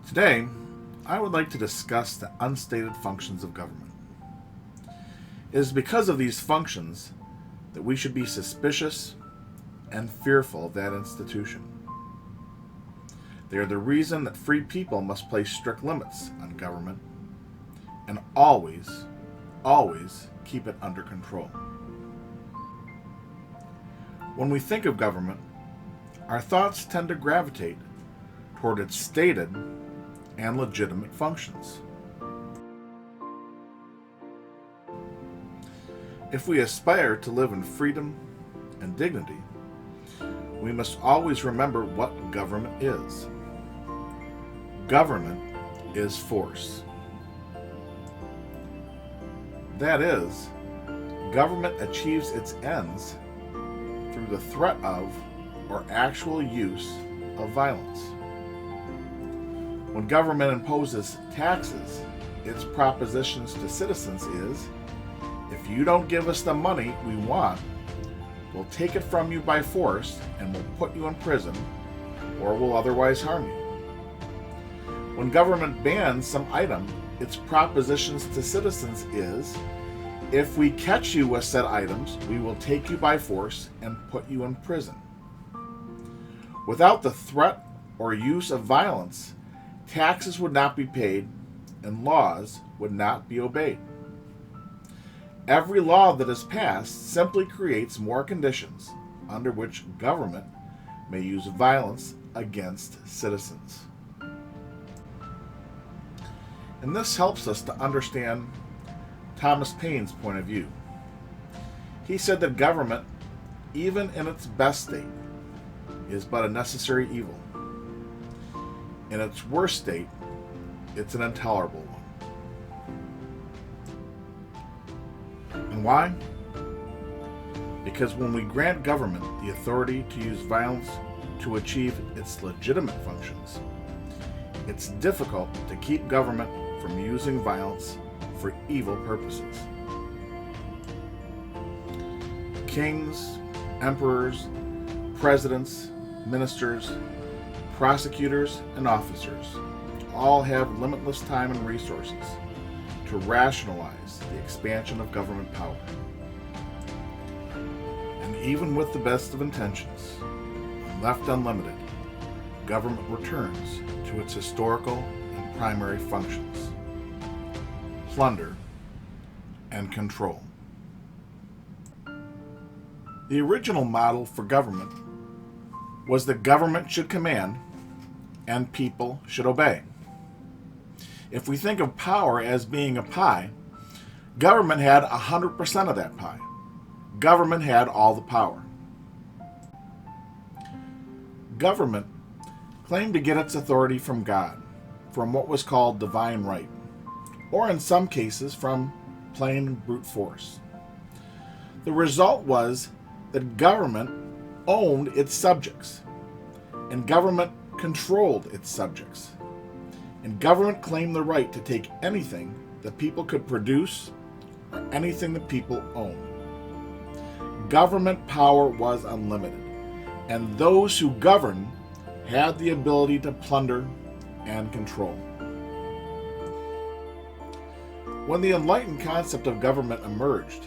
Today, I would like to discuss the unstated functions of government. It is because of these functions that we should be suspicious and fearful of that institution. They are the reason that free people must place strict limits on government and always keep it under control. When we think of government, our thoughts tend to gravitate toward its stated and legitimate functions. If we aspire to live in freedom and dignity, we must always remember what government is. Government is force. That is, government achieves its ends through the threat of or actual use of violence. When government imposes taxes, its propositions to citizens is, if you don't give us the money we want, we'll take it from you by force and we'll put you in prison or will otherwise harm you. When government bans some item, its propositions to citizens is, if we catch you with said items, we will take you by force and put you in prison. Without the threat or use of violence, taxes would not be paid and laws would not be obeyed. Every law that is passed simply creates more conditions under which government may use violence against citizens. And this helps us to understand Thomas Paine's point of view. He said that government, even in its best state, is but a necessary evil. In its worst state, it's an intolerable one. And why? Because when we grant government the authority to use violence to achieve its legitimate functions, it's difficult to keep government from using violence for evil purposes. Kings, emperors, presidents, ministers, prosecutors, and officers all have limitless time and resources to rationalize the expansion of government power. And even with the best of intentions, when left unlimited, government returns to its historical and primary functions: plunder and control. The original model for government was that government should command and people should obey. If we think of power as being a pie, government had 100% of that pie. Government had all the power. Government claimed to get its authority from God, from what was called divine right, or in some cases from plain brute force. The result was that government owned its subjects, and government controlled its subjects, and government claimed the right to take anything that people could produce or anything that people owned. Government power was unlimited, and those who governed had the ability to plunder and control. When the enlightened concept of government emerged,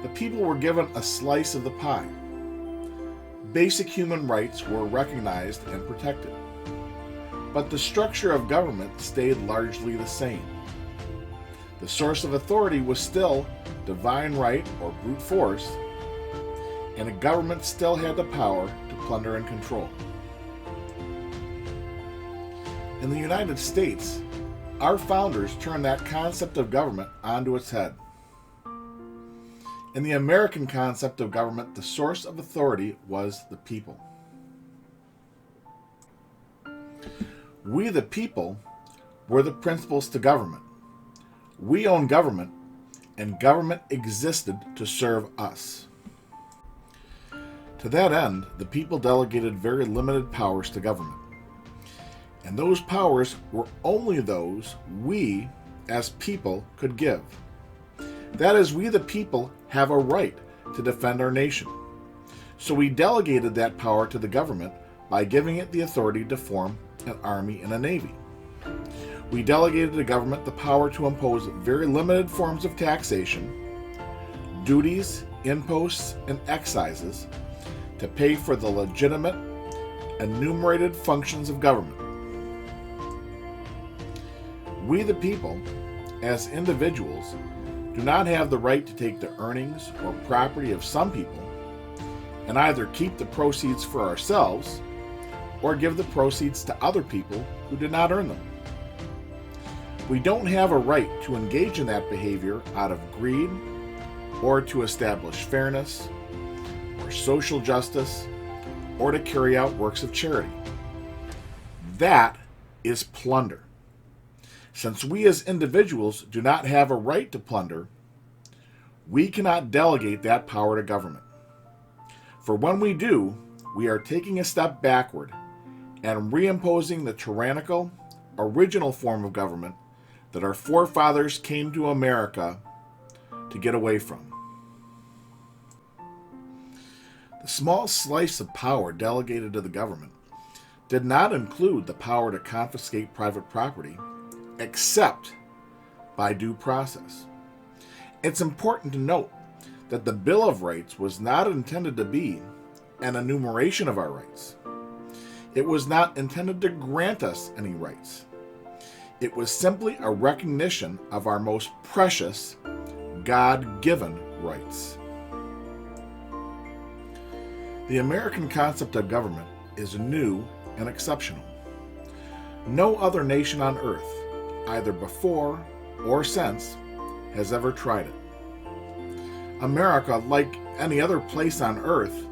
the people were given a slice of the pie. Basic human rights were recognized and protected, but the structure of government stayed largely the same. The source of authority was still divine right or brute force, and a government still had the power to plunder and control. In the United States, our founders turned that concept of government onto its head. In the American concept of government, the source of authority was the people. We, the people, were the principals to government. We own government, and government existed to serve us. To that end, the people delegated very limited powers to government. And those powers were only those we, as people, could give. That is, we the people have a right to defend our nation. So we delegated that power to the government by giving it the authority to form an army and a navy. We delegated to government the power to impose very limited forms of taxation, duties, imposts, and excises to pay for the legitimate, enumerated functions of government. We the people, as individuals, do not have the right to take the earnings or property of some people and either keep the proceeds for ourselves or give the proceeds to other people who did not earn them. We don't have a right to engage in that behavior out of greed or to establish fairness or social justice or to carry out works of charity. That is plunder. Since we as individuals do not have a right to plunder, we cannot delegate that power to government. For when we do, we are taking a step backward and reimposing the tyrannical, original form of government that our forefathers came to America to get away from. The small slice of power delegated to the government did not include the power to confiscate private property, except by due process. It's important to note that the Bill of Rights was not intended to be an enumeration of our rights. It was not intended to grant us any rights. It was simply a recognition of our most precious, God-given rights. The American concept of government is new and exceptional. No other nation on earth, either before or since, has ever tried it. America, like any other place on earth,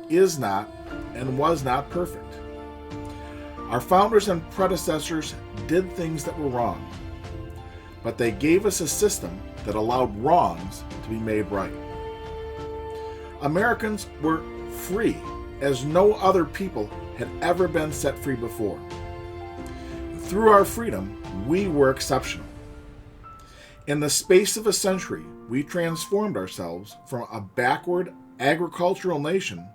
is not and was not perfect. Our founders and predecessors did things that were wrong, but they gave us a system that allowed wrongs to be made right. Americans were free as no other people had ever been set free before. Through our freedom, we were exceptional. In the space of a century, we transformed ourselves from a backward agricultural nation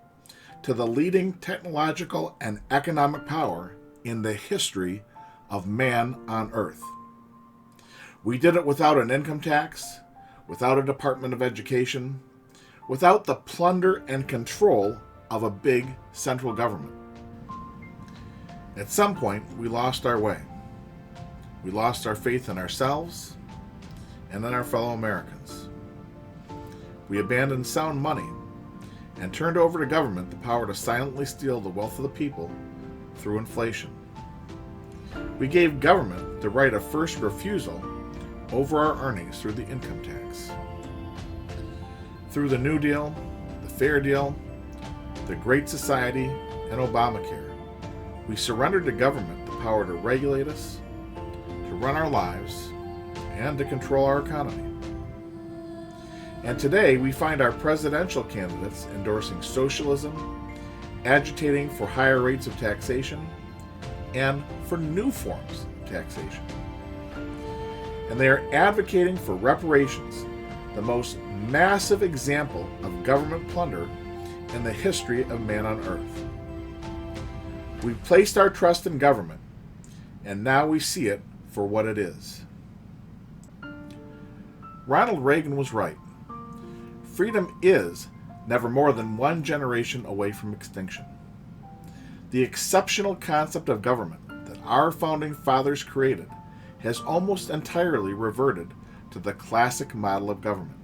to the leading technological and economic power in the history of man on earth. We did it without an income tax, without a Department of Education, without the plunder and control of a big central government. At some point, we lost our way. We lost our faith in ourselves and in our fellow Americans. We abandoned sound money and turned over to government the power to silently steal the wealth of the people through inflation. We gave government the right of first refusal over our earnings through the income tax. Through the New Deal, the Fair Deal, the Great Society, and Obamacare, we surrendered to government the power to regulate us, to run our lives, and to control our economy. And today we find our presidential candidates endorsing socialism, agitating for higher rates of taxation, and for new forms of taxation. And they are advocating for reparations, the most massive example of government plunder in the history of man on earth. We've placed our trust in government, and now we see it for what it is. Ronald Reagan was right. Freedom is never more than one generation away from extinction. The exceptional concept of government that our founding fathers created has almost entirely reverted to the classic model of government.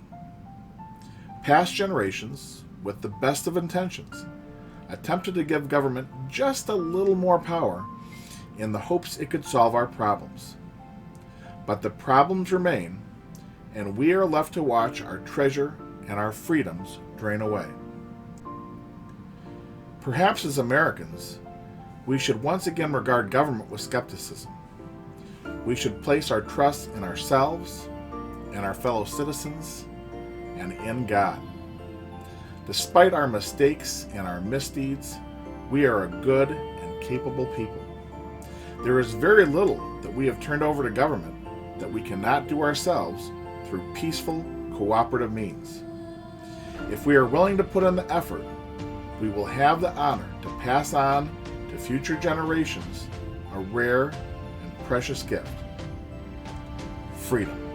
Past generations, with the best of intentions, attempted to give government just a little more power in the hopes it could solve our problems. But the problems remain, and we are left to watch our treasure and our freedoms drain away. Perhaps as Americans, we should once again regard government with skepticism. We should place our trust in ourselves and our fellow citizens and in God. Despite our mistakes and our misdeeds, we are a good and capable people. There is very little that we have turned over to government that we cannot do ourselves through peaceful, cooperative means. If we are willing to put in the effort, we will have the honor to pass on to future generations a rare and precious gift: freedom.